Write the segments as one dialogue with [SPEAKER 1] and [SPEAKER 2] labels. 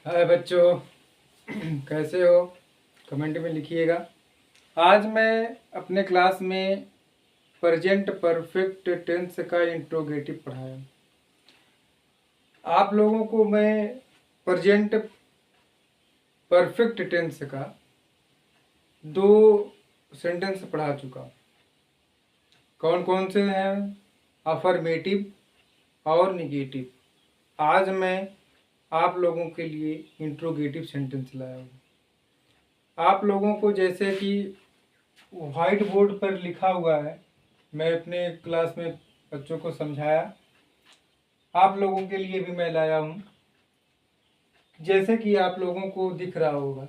[SPEAKER 1] हाय बच्चों, कैसे हो? कमेंट में लिखिएगा। आज मैं अपने क्लास में प्रेजेंट परफेक्ट टेंस का इंट्रोगेटिव पढ़ाया। आप लोगों को मैं प्रेजेंट परफेक्ट टेंस का 2 सेंटेंस पढ़ा चुका। कौन कौन से हैं? अफर्मेटिव और निगेटिव। आज मैं आप लोगों के लिए इंट्रोगेटिव सेंटेंस लाया हूँ। आप लोगों को जैसे कि व्हाइट बोर्ड पर लिखा हुआ है, मैं अपने क्लास में बच्चों को समझाया, आप लोगों के लिए भी मैं लाया हूँ। जैसे कि आप लोगों को दिख रहा होगा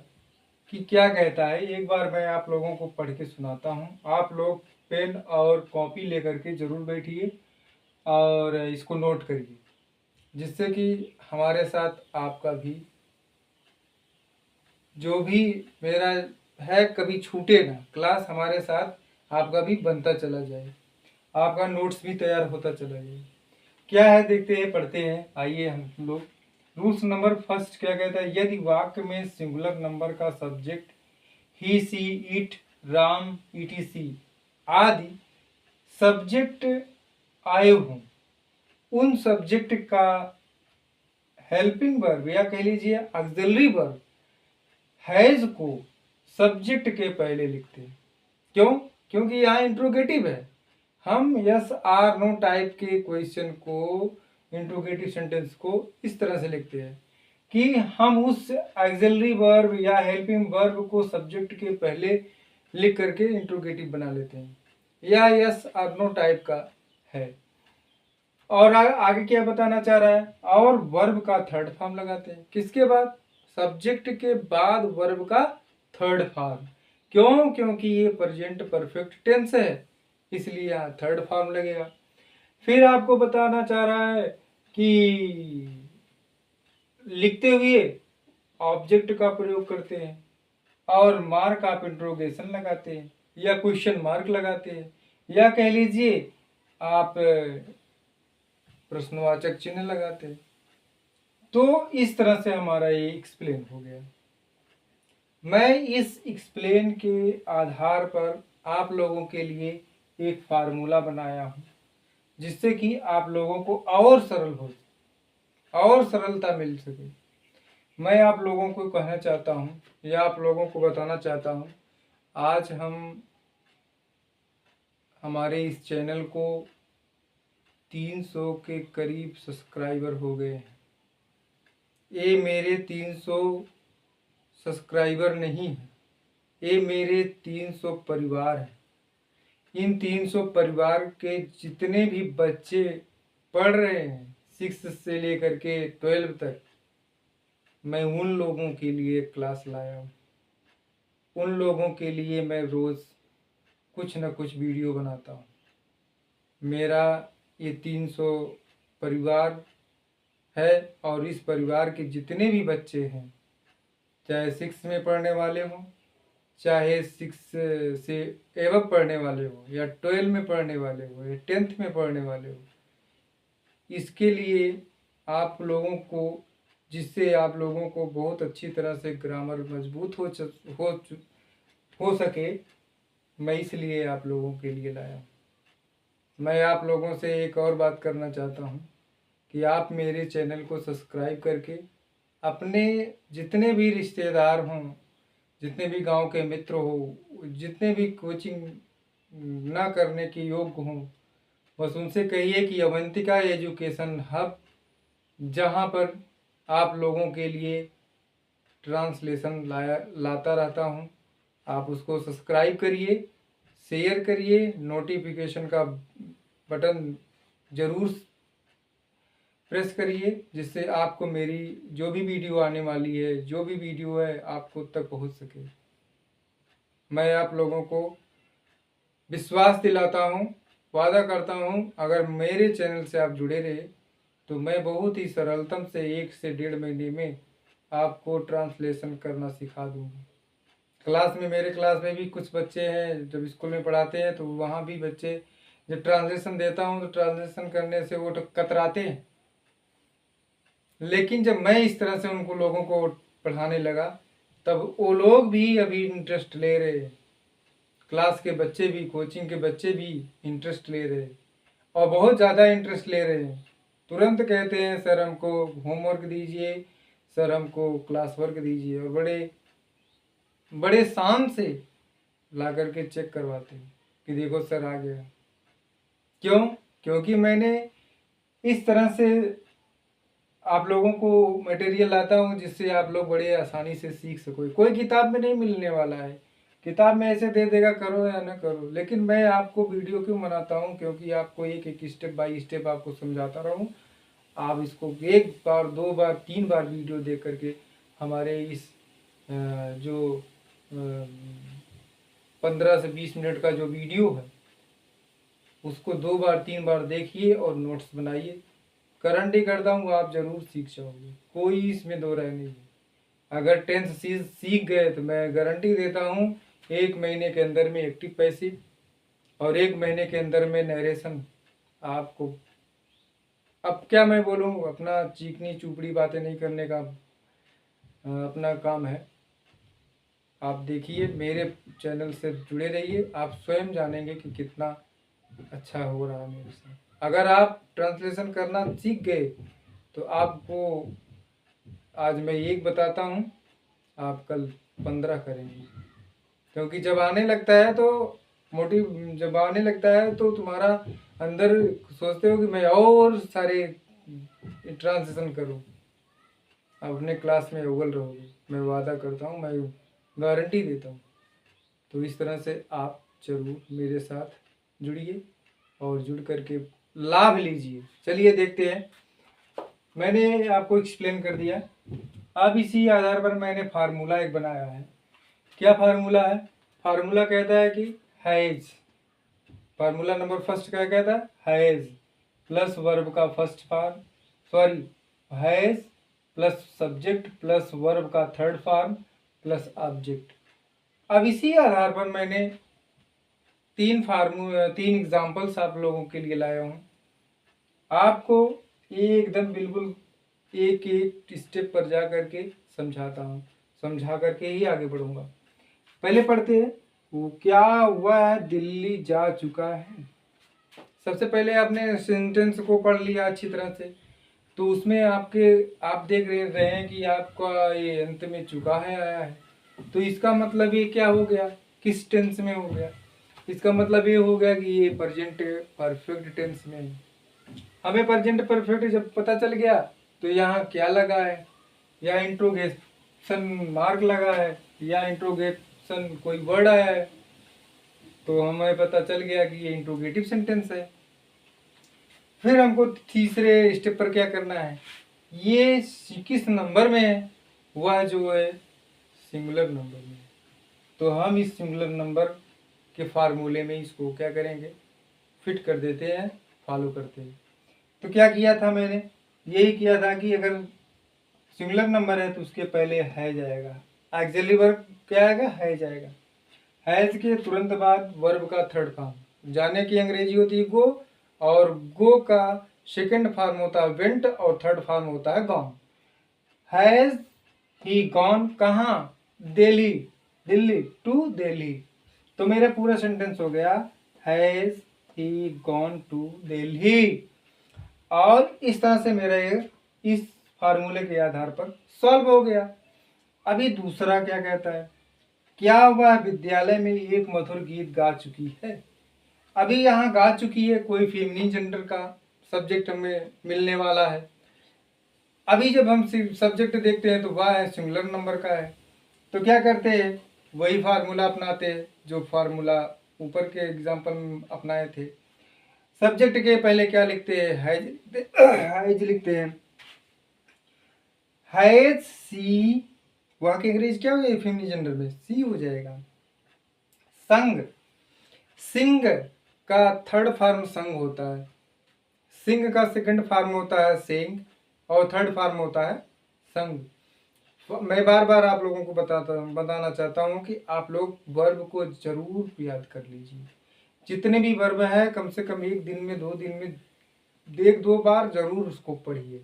[SPEAKER 1] कि क्या कहता है। एक बार मैं आप लोगों को पढ़ के सुनाता हूँ। आप लोग पेन और कॉपी लेकर के ज़रूर बैठिए और इसको नोट करिए, जिससे कि हमारे साथ आपका भी जो भी मेरा है कभी छूटे ना। क्लास हमारे साथ आपका भी बनता चला जाए, आपका नोट्स भी तैयार होता चला जाए। क्या है देखते हैं, पढ़ते हैं। आइए हम लोग। रूल्स नंबर फर्स्ट क्या कहता है? यदि वाक्य में सिंगुलर नंबर का subject he, she, it, Ram, etc आदि सब्जेक्ट आए हों, उन सब्जेक्ट का हेल्पिंग वर्ब या कह लीजिए ऑक्सिलरी वर्ब हैज को सब्जेक्ट के पहले लिखते हैं। क्यों? क्योंकि यहाँ इंट्रोगेटिव है। हम यस आर नो टाइप के क्वेश्चन को, इंट्रोगेटिव सेंटेंस को इस तरह से लिखते हैं कि हम उस ऑक्सिलरी वर्ब या हेल्पिंग वर्ब को सब्जेक्ट के पहले लिख करके इंट्रोगेटिव बना लेते हैं। यह यस आर नो टाइप का है। और आगे क्या बताना चाह रहा है? और वर्ब का थर्ड फॉर्म लगाते हैं। किसके बाद? सब्जेक्ट के बाद वर्ब का थर्ड फॉर्म। क्यों? क्योंकि ये प्रेजेंट परफेक्ट टेंस है, इसलिए यहाँ थर्ड फॉर्म लगेगा। फिर आपको बताना चाह रहा है कि लिखते हुए ऑब्जेक्ट का प्रयोग करते हैं और मार्क ऑफ इंट्रोगेशन लगाते हैं या क्वेश्चन मार्क लगाते हैं या कह लीजिए आप प्रश्नवाचक चिन्ह लगाते हैं। तो इस तरह से हमारा ये एक्सप्लेन हो गया। मैं इस एक्सप्लेन के आधार पर आप लोगों के लिए एक फार्मूला बनाया हूँ, जिससे कि आप लोगों को और सरल हो, और सरलता मिल सके। मैं आप लोगों को कहना चाहता हूँ या आप लोगों को बताना चाहता हूँ, आज हम हमारे इस चैनल को 300 के करीब सब्सक्राइबर हो गए हैं। ये मेरे 300 सब्सक्राइबर नहीं है, ये मेरे 300 परिवार हैं। इन 300 परिवार के जितने भी बच्चे पढ़ रहे हैं 6 से लेकर के 12 तक, मैं उन लोगों के लिए क्लास लाया हूँ। उन लोगों के लिए मैं रोज़ कुछ न कुछ वीडियो बनाता हूँ। मेरा ये 300 परिवार है और इस परिवार के जितने भी बच्चे हैं, चाहे 6 में पढ़ने वाले हों, चाहे 6 से एवं पढ़ने वाले हो, या 12 में पढ़ने वाले हो, या 10th में पढ़ने वाले हो, इसके लिए आप लोगों को, जिससे आप लोगों को बहुत अच्छी तरह से ग्रामर मजबूत हो सके, मैं इसलिए आप लोगों के लिए लाया। मैं आप लोगों से एक और बात करना चाहता हूँ कि आप मेरे चैनल को सब्सक्राइब करके अपने जितने भी रिश्तेदार हों, जितने भी गांव के मित्र हो, जितने भी कोचिंग ना करने के योग्य हों, बस उनसे कहिए कि अवंतिका एजुकेशन हब, जहां पर आप लोगों के लिए ट्रांसलेशन लाता रहता हूं, आप उसको सब्सक्राइब करिए, शेयर करिए, नोटिफिकेशन का बटन ज़रूर प्रेस करिए, जिससे आपको मेरी जो भी वीडियो आने वाली है, जो भी वीडियो है, आपको तक पहुंच सके। मैं आप लोगों को विश्वास दिलाता हूं, वादा करता हूं, अगर मेरे चैनल से आप जुड़े रहे तो मैं बहुत ही सरलतम से 1 से 1.5 महीने में आपको ट्रांसलेशन करना सिखा दूंगा। क्लास में, मेरे क्लास में भी कुछ बच्चे हैं, जब स्कूल में पढ़ाते हैं तो वहाँ भी बच्चे, जब ट्रांसलेशन देता हूँ तो ट्रांसलेशन करने से वो तो कतराते हैं। लेकिन जब मैं इस तरह से उनको लोगों को पढ़ाने लगा तब वो लोग भी अभी इंटरेस्ट ले रहे हैं, क्लास के बच्चे भी, कोचिंग के बच्चे भी इंटरेस्ट ले रहे हैं और बहुत ज़्यादा इंटरेस्ट ले रहे हैं। तुरंत कहते हैं सर हमको होमवर्क दीजिए, सर हमको क्लास वर्क दीजिए, और बड़े बड़े शान से ला करके चेक करवाते हैं कि देखो सर आ गया। क्यों? क्योंकि मैंने इस तरह से आप लोगों को मटेरियल लाता हूँ जिससे आप लोग बड़े आसानी से सीख सको। कोई किताब में नहीं मिलने वाला है, किताब में ऐसे दे देगा करो या ना करो, लेकिन मैं आपको वीडियो क्यों बनाता हूँ? क्योंकि आपको एक एक स्टेप बाय स्टेप आपको समझाता रहूँ। आप इसको एक बार, दो बार, तीन बार वीडियो देख करके हमारे इस जो 15 से 20 मिनट का जो वीडियो है उसको दो बार, तीन बार देखिए और नोट्स बनाइए। गारंटी करता हूँ आप जरूर सीख जाओगे, कोई इसमें दो राय नहीं है। अगर 10th सीख गए तो मैं गारंटी देता हूँ 1 महीने के अंदर में एक्टिव पैसिव और 1 महीने के अंदर में नरेशन आपको। अब क्या मैं बोलूँ, अपना चीकनी चुपड़ी बातें नहीं करने का अपना काम है। आप देखिए, मेरे चैनल से जुड़े रहिए, आप स्वयं जानेंगे कि कितना अच्छा हो रहा है मेरे साथ। अगर आप ट्रांसलेशन करना सीख गए तो आपको आज मैं एक बताता हूँ, आप कल 15 करेंगे। क्योंकि जब आने लगता है तो जब आने लगता है तो तुम्हारा अंदर सोचते हो कि मैं और सारे ट्रांसलेशन करूँ। अपने क्लास में अव्वल रहोगे, मैं वादा करता हूँ, मैं गारंटी देता हूँ। तो इस तरह से आप जरूर मेरे साथ जुड़िए और जुड़ करके लाभ लीजिए। चलिए देखते हैं, मैंने आपको एक्सप्लेन कर दिया। अब इसी आधार पर मैंने फार्मूला एक बनाया है। क्या फार्मूला है? फार्मूला कहता है कि हैज, फार्मूला नंबर फर्स्ट क्या कहता है? हैज प्लस वर्ब का first form, sorry, has plus subject plus verb का थर्ड फॉर्म प्लस ऑब्जेक्ट। अब इसी आधार पर मैंने तीन एग्जाम्पल्स आप लोगों के लिए लाया हूँ। आपको एकदम बिल्कुल एक एक स्टेप पर जा करके समझाता हूँ, समझा करके ही आगे बढ़ूंगा। पहले पढ़ते हैं, वो क्या हुआ है दिल्ली जा चुका है। सबसे पहले आपने सेंटेंस को पढ़ लिया अच्छी तरह से, तो उसमें आप देख रहे हैं कि आपका ये अंत में चुका है आया है। तो इसका मतलब ये क्या हो गया, किस टेंस में हो गया? इसका मतलब ये हो गया कि ये प्रेजेंट परफेक्ट टेंस में है। हमें प्रेजेंट परफेक्ट जब पता चल गया तो यहाँ क्या लगा है, या इंट्रोगेशन मार्क लगा है, या इंट्रोगेशन कोई वर्ड आया है, तो हमें पता चल गया कि ये इंट्रोगेटिव सेंटेंस है। फिर हमको तीसरे स्टेप पर क्या करना है, ये किस नंबर में है? वह जो है सिंगुलर नंबर में। तो हम इस सिंगुलर नंबर के फार्मूले में इसको क्या करेंगे, फिट कर देते हैं, फॉलो करते हैं। तो क्या किया था मैंने, यही किया था कि अगर सिंगुलर नंबर है तो उसके पहले है जाएगा, ऑक्सिलरी वर्ब क्या आएगा, है जाएगा। हैज के तुरंत बाद वर्ब का थर्ड फॉर्म, जाने की अंग्रेजी होती है गो, और गो का सेकंड फॉर्म होता है वेंट और थर्ड फॉर्म होता है गॉन। हैज ही गॉन कहाँ? दिल्ली, दिल्ली टू दिल्ली। तो मेरा पूरा सेंटेंस हो गया has he gone to Delhi. और इस तरह से मेरा ये इस फार्मूले के आधार पर सॉल्व हो गया। अभी दूसरा क्या कहता है, क्या वह विद्यालय में एक मधुर गीत गा चुकी है। अभी यहाँ गा चुकी है कोई फेमिनिन जेंडर का सब्जेक्ट हमें मिलने वाला है। अभी जब हम सब्जेक्ट देखते हैं तो वह है सिंगुलर नंबर का है। तो क्या करते हैं, वही फार्मूला अपनाते हैं जो फार्मूला ऊपर के एग्जाम्पल में अपनाए थे। सब्जेक्ट के पहले क्या लिखते हैं, हैज लिखते हैं। हैज सी, वहां की अंग्रेज क्या हो जाएगी फेमिनिन जेंडर में, सी हो जाएगा। संग, सिंग का थर्ड फॉर्म संग होता है, सिंग का सेकंड फॉर्म होता है सेंग, और थर्ड फॉर्म होता है संग। मैं बार बार आप लोगों को बताना चाहता हूँ कि आप लोग वर्ब को जरूर याद कर लीजिए। जितने भी वर्ब है कम से कम एक दिन में, 2 दिन में 1-2 बार जरूर उसको पढ़िए।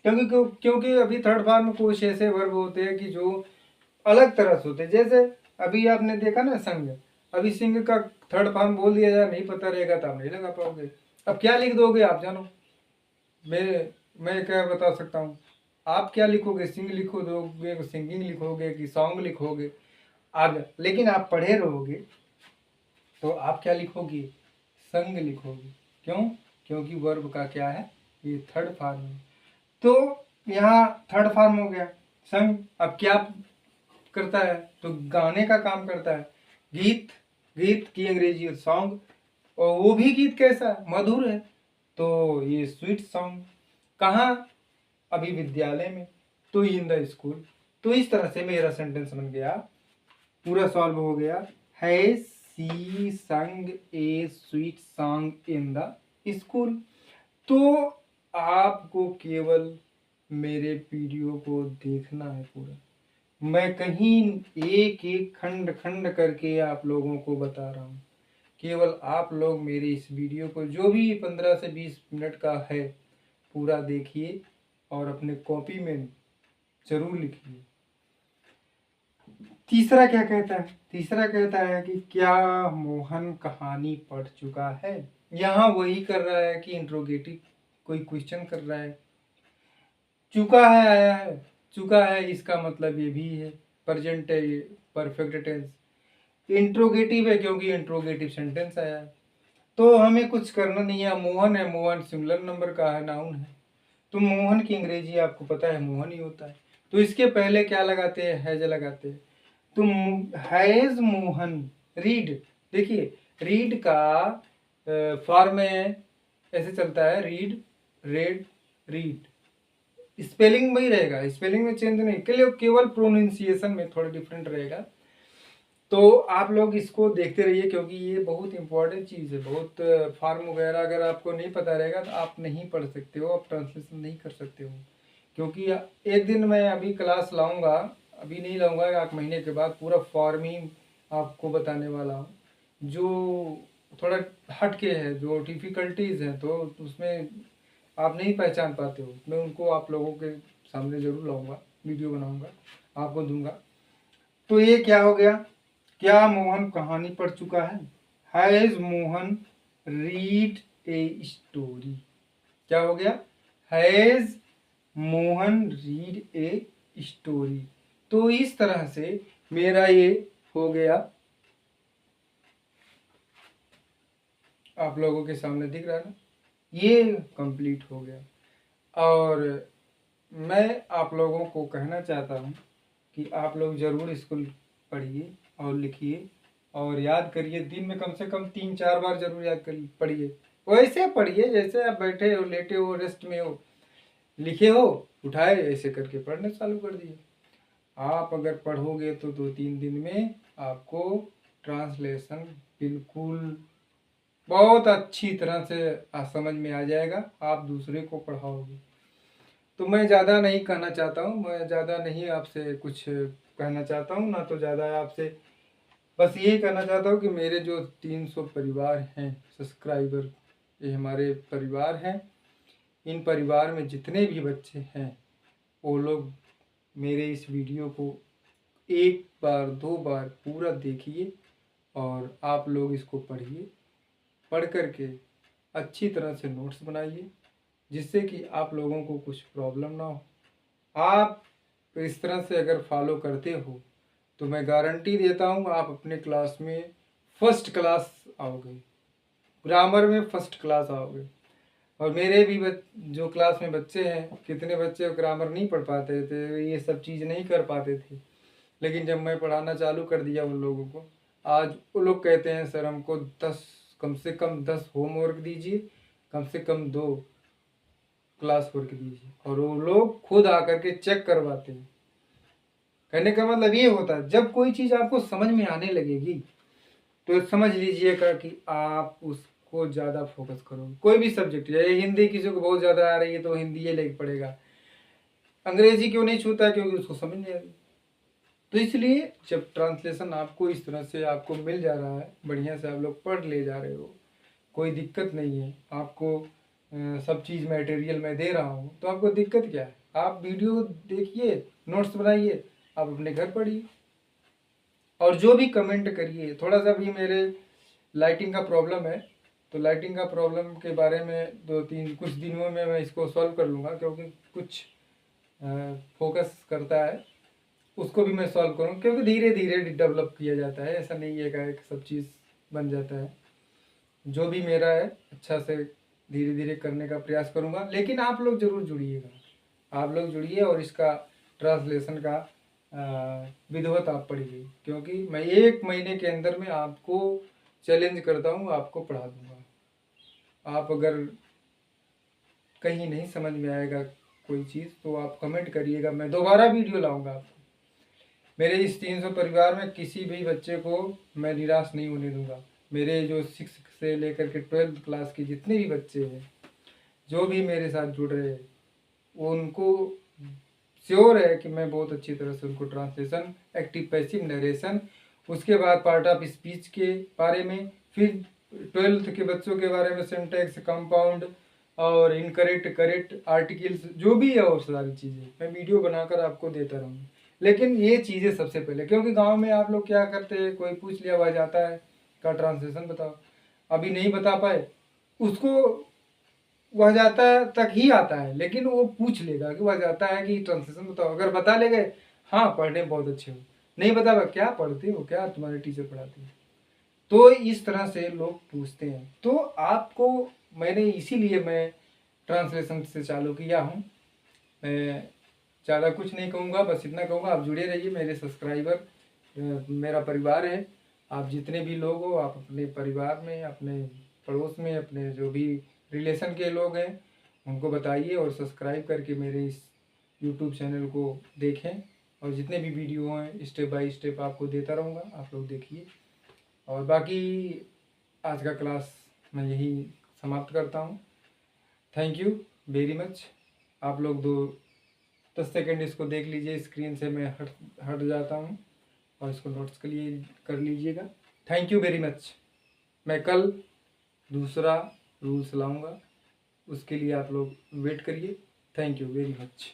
[SPEAKER 1] क्योंकि अभी थर्ड फॉर्म में कुछ ऐसे वर्ब होते हैं कि जो अलग तरह से होते हैं। जैसे अभी आपने देखा ना संग, अभी सिंह का थर्ड फॉर्म बोल दिया जाए, नहीं पता रहेगा तो आप नहीं लगा पाओगे। अब क्या लिख दोगे आप जानो, मैं क्या बता सकता हूँ। आप क्या लिखोगे, सिंग लिखो दोगे, सिंगिंग लिखोगे कि सॉन्ग लिखोगे आगे, लेकिन आप पढ़े रहोगे तो आप क्या लिखोगे, संग लिखोगे। क्यों? क्योंकि वर्ब का क्या है, ये थर्ड फॉर्म है। तो यहाँ थर्ड फॉर्म हो गया संग। अब क्या करता है, तो गाने का काम करता है। गीत, गीत की अंग्रेजी सॉन्ग, और वो भी गीत कैसा है, मधुर है, तो ये स्वीट सॉन्ग। कहाँ? अभी विद्यालय में, तो इन द स्कूल। तो इस तरह से मेरा सेंटेंस बन गया, पूरा सॉल्व हो गया। है सी संग ए sweet song in the school. तो आपको केवल मेरे वीडियो को देखना है पूरा, मैं कहीं एक एक खंड खंड करके आप लोगों को बता रहा हूँ। केवल आप लोग मेरे इस वीडियो को जो भी 15 से 20 मिनट का है पूरा देखिए और अपने कॉपी में जरूर लिखिए। तीसरा क्या कहता है, तीसरा कहता है कि क्या मोहन कहानी पढ़ चुका है। यहाँ वही कर रहा है कि इंट्रोगेटिव कोई क्वेश्चन कर रहा है। चुका है आया है, चुका है इसका मतलब ये भी है प्रेजेंट परफेक्ट टेंस। इंट्रोगेटिव है क्योंकि इंट्रोगेटिव सेंटेंस आया है। तो हमें कुछ करना नहीं है। मोहन है, मोहन सिंगुलर नंबर का है, नाउन है, तो मोहन की अंग्रेजी आपको पता है मोहन ही होता है। तो इसके पहले क्या लगाते हैं, हैज लगाते हैं। तो हैज मोहन रीड, देखिए रीड का फॉर्म में ऐसे चलता है, रीड, रेड, रीड। स्पेलिंग वही रहेगा, स्पेलिंग में चेंज नहीं, केवल प्रोनाउंसिएशन में थोड़ा डिफरेंट रहेगा। तो आप लोग इसको देखते रहिए क्योंकि ये बहुत इंपॉर्टेंट चीज़ है। बहुत फॉर्म वगैरह अगर आपको नहीं पता रहेगा तो आप नहीं पढ़ सकते हो, आप ट्रांसलेशन नहीं कर सकते हो। क्योंकि एक दिन मैं अभी क्लास लाऊंगा, अभी नहीं लाऊंगा, 1 महीने के बाद पूरा फॉर्म ही आपको बताने वाला हूँ, जो थोड़ा हटके है, जो डिफ़िकल्टीज हैं, तो उसमें आप नहीं पहचान पाते हो, मैं उनको आप लोगों के सामने ज़रूर लाऊंगा, वीडियो बनाऊंगा, आपको दूंगा। तो ये क्या हो गया, क्या मोहन कहानी पढ़ चुका है। Has Mohan read a story. क्या हो गया, has Mohan read a story. तो इस तरह से मेरा ये हो गया, आप लोगों के सामने दिख रहा है ना, ये कंप्लीट हो गया। और मैं आप लोगों को कहना चाहता हूँ कि आप लोग ज़रूर इसको पढ़िए और लिखिए और याद करिए। दिन में कम से कम 3-4 बार जरूर याद कर पढ़िए। वैसे पढ़िए जैसे आप बैठे हो, लेटे हो, रेस्ट में हो, लिखे हो, उठाए, ऐसे करके पढ़ना चालू कर दिए। आप अगर पढ़ोगे तो 2-3 दिन में आपको ट्रांसलेशन बिल्कुल बहुत अच्छी तरह से समझ में आ जाएगा, आप दूसरे को पढ़ाओगे। तो मैं ज़्यादा नहीं कहना चाहता हूँ, मैं ज़्यादा नहीं आपसे कुछ कहना चाहता हूँ, ना तो ज़्यादा आपसे, बस यही कहना चाहता हूँ कि मेरे जो 300 परिवार हैं सब्सक्राइबर, ये हमारे परिवार हैं। इन परिवार में जितने भी बच्चे हैं वो लोग मेरे इस वीडियो को 1 बार 2 बार पूरा देखिए और आप लोग इसको पढ़िए। पढ़ करके अच्छी तरह से नोट्स बनाइए जिससे कि आप लोगों को कुछ प्रॉब्लम ना हो। आप इस तरह से अगर फॉलो करते हो तो मैं गारंटी देता हूँ आप अपने क्लास में फर्स्ट क्लास आओगे, ग्रामर में फर्स्ट क्लास आओगे। और मेरे भी जो क्लास में बच्चे हैं, कितने बच्चे ग्रामर नहीं पढ़ पाते थे, ये सब चीज़ नहीं कर पाते थे, लेकिन जब मैं पढ़ाना चालू कर दिया उन लोगों को, आज वो लोग कहते हैं सर हमको 10 कम से कम 10 होमवर्क दीजिए, कम से कम 2 क्लास वर्क दीजिए, और वो लोग खुद आकर के चेक करवाते हैं। कहने का मतलब ये होता है जब कोई चीज़ आपको समझ में आने लगेगी तो समझ लीजिएगा कि आप उसको ज़्यादा फोकस करोगे। कोई भी सब्जेक्ट, जैसे हिंदी किसी को बहुत ज़्यादा आ रही है तो हिंदी ये लेके पढ़ेगा, अंग्रेजी क्यों नहीं छूता है, क्योंकि उसको समझ नहीं आ रही। तो इसलिए जब ट्रांसलेशन आपको इस तरह से आपको मिल जा रहा है, बढ़िया से आप लोग पढ़ ले जा रहे हो, कोई दिक्कत नहीं है, आपको सब चीज़ मटेरियल मैं दे रहा हूँ, तो आपको दिक्कत क्या है? आप वीडियो देखिए, नोट्स बनाइए, आप अपने घर पढ़िए और जो भी कमेंट करिए। थोड़ा सा भी मेरे लाइटिंग का प्रॉब्लम है, तो लाइटिंग का प्रॉब्लम के बारे में कुछ दिनों में मैं इसको सॉल्व कर लूँगा, क्योंकि कुछ फोकस करता है, उसको भी मैं सॉल्व करूँ, क्योंकि धीरे धीरे डेवलप किया जाता है, ऐसा नहीं है कि सब चीज़ बन जाता है। जो भी मेरा है अच्छा से धीरे धीरे करने का प्रयास करूँगा, लेकिन आप लोग ज़रूर जुड़िएगा, आप लोग जुड़िए और इसका ट्रांसलेशन का विधिवत आप पढ़िए, क्योंकि मैं 1 महीने के अंदर में आपको चैलेंज करता हूँ, आपको पढ़ा दूँगा। आप अगर कहीं नहीं समझ में आएगा कोई चीज़ तो आप कमेंट करिएगा, मैं दोबारा वीडियो लाऊंगा आपको। मेरे इस 300 परिवार में किसी भी बच्चे को मैं निराश नहीं होने दूंगा। मेरे जो 6 से लेकर के 12th क्लास के जितने भी बच्चे हैं, जो भी मेरे साथ जुड़ रहे हैं, उनको श्योर है कि मैं बहुत अच्छी तरह से उनको ट्रांसलेशन, एक्टिव पैसिव नरेशन, उसके बाद पार्ट ऑफ स्पीच के बारे में, फिर 12th के बच्चों के बारे में सिंटैक्स, कंपाउंड और इनकरेक्ट, करेक्ट, आर्टिकल्स, जो भी है वो सारी चीज़ें मैं वीडियो बनाकर आपको देता रहूँगा। लेकिन ये चीज़ें सबसे पहले, क्योंकि गांव में आप लोग क्या करते हैं, कोई पूछ लिया वह जाता है का ट्रांसलेशन बताओ, अभी नहीं बता पाए उसको वह जाता है तक ही आता है, लेकिन वो पूछ लेगा कि वह जाता है कि ट्रांसलेशन बताओ। अगर बता ले गए, हाँ पढ़ने में बहुत अच्छे हो, नहीं बता पाए, क्या पढ़ते हो, क्या तुम्हारे टीचर पढ़ाते हैं, तो इस तरह से लोग पूछते हैं। तो आपको मैंने इसीलिए मैं ट्रांसलेशन से चालू किया हूँ। मैं ज़्यादा कुछ नहीं कहूँगा, बस इतना कहूँगा, आप जुड़े रहिए, मेरे सब्सक्राइबर मेरा परिवार है। आप जितने भी लोग हो, आप अपने परिवार में, अपने पड़ोस में, अपने जो भी रिलेशन के लोग हैं उनको बताइए और सब्सक्राइब करके मेरे इस यूट्यूब चैनल को देखें। और जितने भी वीडियो हैं स्टेप बाय स्टेप आपको देता रहूँगा, आप लोग देखिए। और बाकी आज का क्लास मैं यही समाप्त करता हूँ। Thank you very much. आप लोग 10 सेकेंड इसको देख लीजिए, स्क्रीन से मैं हट जाता हूँ और इसको नोट्स के लिए कर लीजिएगा। Thank you very much. मैं कल दूसरा रूल्स लाऊंगा, उसके लिए आप लोग वेट करिए। Thank you very much.